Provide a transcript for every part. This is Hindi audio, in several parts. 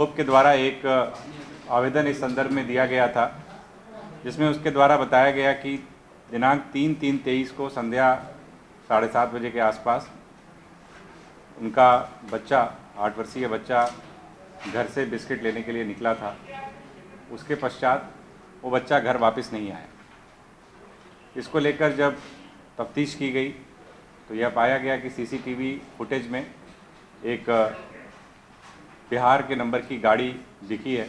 आरोप के द्वारा एक आवेदन इस संदर्भ में दिया गया था, जिसमें उसके द्वारा बताया गया कि दिनांक 3/3/23 को संध्या 7:30 बजे के आसपास उनका बच्चा 8 वर्षीय बच्चा घर से बिस्किट लेने के लिए निकला था। उसके पश्चात वो बच्चा घर वापस नहीं आया। इसको लेकर जब तफ्तीश की गई तो यह पाया गया कि सीसीटीवी फुटेज में एक बिहार के नंबर की गाड़ी दिखी है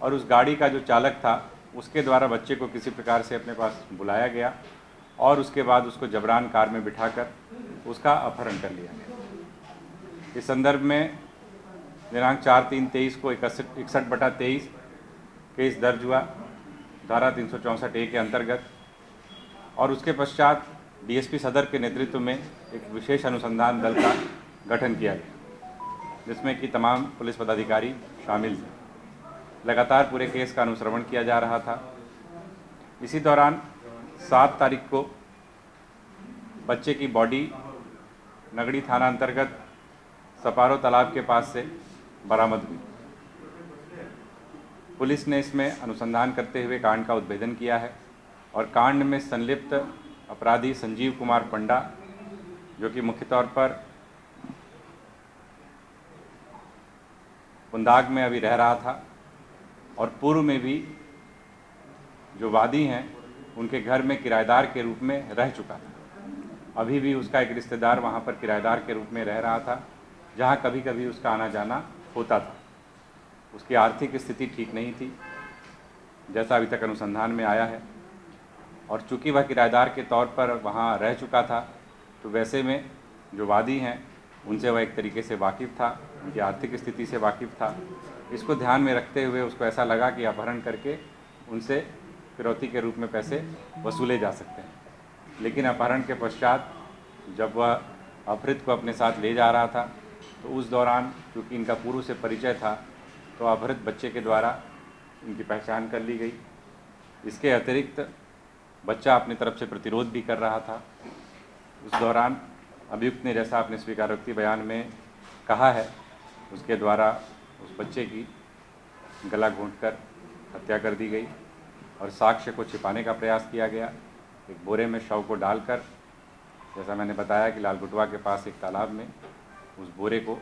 और उस गाड़ी का जो चालक था उसके द्वारा बच्चे को किसी प्रकार से अपने पास बुलाया गया और उसके बाद उसको जबरान कार में बिठाकर उसका अपहरण कर लिया गया। इस संदर्भ में दिनांक 4/3/23 को 61/23 केस दर्ज हुआ धारा 364A के अंतर्गत, और उसके पश्चात डीएसपी सदर के नेतृत्व में एक विशेष अनुसंधान दल का गठन किया गया, जिसमें कि तमाम पुलिस पदाधिकारी शामिल थे। लगातार पूरे केस का अनुश्रवण किया जा रहा था। इसी दौरान 7 तारीख को बच्चे की बॉडी नगड़ी थाना अंतर्गत सपारो तालाब के पास से बरामद हुई। पुलिस ने इसमें अनुसंधान करते हुए कांड का उद्भेदन किया है और कांड में संलिप्त अपराधी संजीव कुमार पंडा, जो कि मुख्य तौर पर पुंदाग में अभी रह रहा था और पूर्व में भी जो वादी हैं उनके घर में किराएदार के रूप में रह चुका था। अभी भी उसका एक रिश्तेदार वहाँ पर किराएदार के रूप में रह रहा था, जहाँ कभी कभी उसका आना जाना होता था। उसकी आर्थिक स्थिति ठीक नहीं थी, जैसा अभी तक अनुसंधान में आया है, और चूँकि वह किराएदार के तौर पर वहाँ रह चुका था तो वैसे में जो वादी हैं उनसे वह एक तरीके से वाकिफ़ था, उनकी आर्थिक स्थिति से वाकिफ़ था। इसको ध्यान में रखते हुए उसको ऐसा लगा कि अपहरण करके उनसे फिरौती के रूप में पैसे वसूले जा सकते हैं। लेकिन अपहरण के पश्चात जब वह अपहृत को अपने साथ ले जा रहा था तो उस दौरान चूँकि इनका पूर्व से परिचय था तो अपहृत बच्चे के द्वारा इनकी पहचान कर ली गई। इसके अतिरिक्त बच्चा अपनी तरफ से प्रतिरोध भी कर रहा था। उस दौरान अभियुक्त ने जैसा अपने स्वीकारोक्ति बयान में कहा है, उसके द्वारा उस बच्चे की गला घोंटकर हत्या कर दी गई और साक्ष्य को छिपाने का प्रयास किया गया। एक बोरे में शव को डालकर, जैसा मैंने बताया कि लालगुटवा के पास एक तालाब में उस बोरे को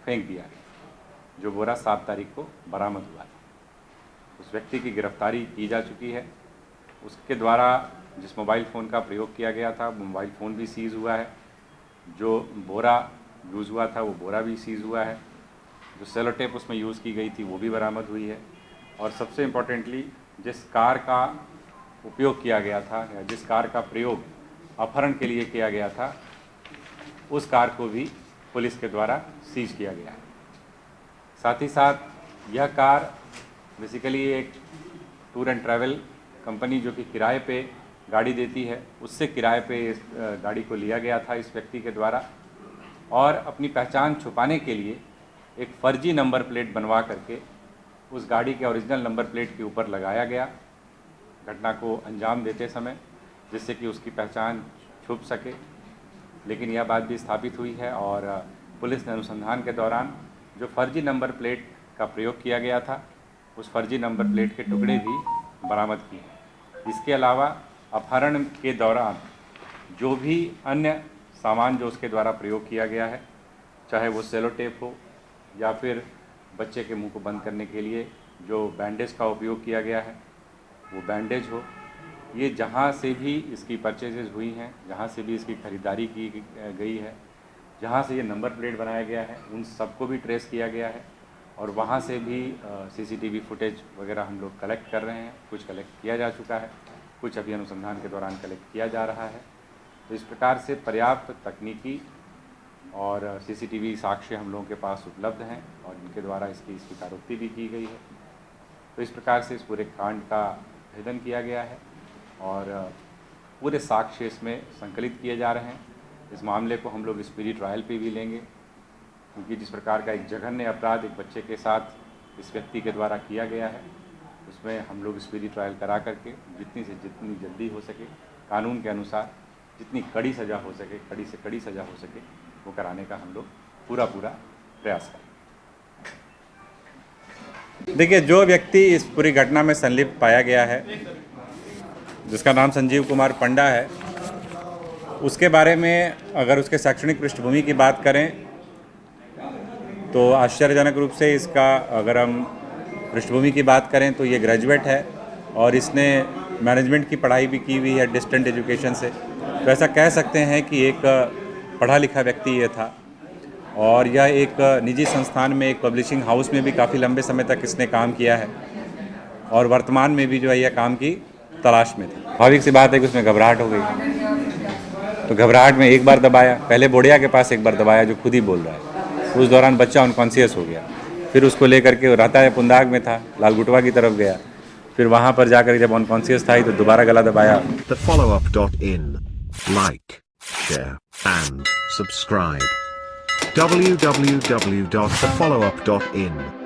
फेंक दिया गया, जो बोरा 7 तारीख को बरामद हुआ था। उस व्यक्ति की गिरफ्तारी की जा चुकी है। उसके द्वारा जिस मोबाइल फ़ोन का प्रयोग किया गया था वो मोबाइल फ़ोन भी सीज़ हुआ है। जो बोरा यूज़ हुआ था वो बोरा भी सीज़ हुआ है। जो सेलो टेप उसमें यूज़ की गई थी वो भी बरामद हुई है। और सबसे इम्पोर्टेंटली जिस कार का उपयोग किया गया था या जिस कार का प्रयोग अपहरण के लिए किया गया था उस कार को भी पुलिस के द्वारा सीज किया गया है। साथ ही साथ यह कार बेसिकली एक टूर एंड ट्रैवल कंपनी जो कि किराए पे गाड़ी देती है, उससे किराए पे इस गाड़ी को लिया गया था इस व्यक्ति के द्वारा, और अपनी पहचान छुपाने के लिए एक फर्जी नंबर प्लेट बनवा करके उस गाड़ी के ओरिजिनल नंबर प्लेट के ऊपर लगाया गया घटना को अंजाम देते समय, जिससे कि उसकी पहचान छुप सके। लेकिन यह बात भी स्थापित हुई है और पुलिस ने अनुसंधान के दौरान जो फर्जी नंबर प्लेट का प्रयोग किया गया था उस फर्जी नंबर प्लेट के टुकड़े भी बरामद किए। इसके अलावा अपहरण के दौरान जो भी अन्य सामान जो उसके द्वारा प्रयोग किया गया है, चाहे वो सेलो टेप हो या फिर बच्चे के मुंह को बंद करने के लिए जो बैंडेज का उपयोग किया गया है वो बैंडेज हो, ये जहाँ से भी इसकी परचेजेज हुई हैं, जहाँ से भी इसकी ख़रीदारी की गई है, जहाँ से ये नंबर प्लेट बनाया गया है, उन सबको भी ट्रेस किया गया है। और वहाँ से भी सीसीटीवी फुटेज वगैरह हम लोग कलेक्ट कर रहे हैं। कुछ कलेक्ट किया जा चुका है, कुछ अभी अनुसंधान के दौरान कलेक्ट किया जा रहा है। तो इस प्रकार से पर्याप्त तकनीकी और सीसीटीवी साक्ष्य हम लोगों के पास उपलब्ध हैं और इनके द्वारा इसकी स्वीकारोक्ति भी की गई है। तो इस प्रकार से इस पूरे कांड का भेदन किया गया है और पूरे साक्ष्य इसमें संकलित किए जा रहे हैं। इस मामले को हम लोग स्पीडी ट्रायल पे भी लेंगे, क्योंकि जिस प्रकार का एक जघन्य अपराध एक बच्चे के साथ इस व्यक्ति के द्वारा किया गया है उसमें हम लोग स्पीडी ट्रायल करा करके जितनी से जितनी जल्दी हो सके, कानून के अनुसार जितनी कड़ी सज़ा हो सके, कड़ी से कड़ी सज़ा हो सके वो कराने का हम लोग पूरा प्रयास करें। देखिए, जो व्यक्ति इस पूरी घटना में संलिप्त पाया गया है, जिसका नाम संजीव कुमार पंडा है, उसके बारे में अगर उसके शैक्षणिक पृष्ठभूमि की बात करें तो आश्चर्यजनक रूप से इसका अगर हम पृष्ठभूमि की बात करें तो ये ग्रेजुएट है और इसने मैनेजमेंट की पढ़ाई भी की हुई है डिस्टेंट एजुकेशन से। तो ऐसा कह सकते हैं कि एक पढ़ा लिखा व्यक्ति ये था और यह एक निजी संस्थान में, एक पब्लिशिंग हाउस में भी काफ़ी लंबे समय तक इसने काम किया है और वर्तमान में भी जो है यह काम की तलाश में था। स्वाभाविक सी बात है कि उसमें घबराहट हो गई, तो घबराहट में एक बार दबाया, पहले बोड़िया के पास एक बार दबाया जो खुद ही बोल रहा है। उस दौरान बच्चा अनकॉन्शियस हो गया, फिर उसको लेकर के रहता है पुंदाग में था, लालगुटवा की तरफ गया, फिर वहाँ पर जाकर जब अनकॉन्शियस था तो दोबारा गला दबाया। TheFollowUp.in Like, share and subscribe. www.thefollowup.in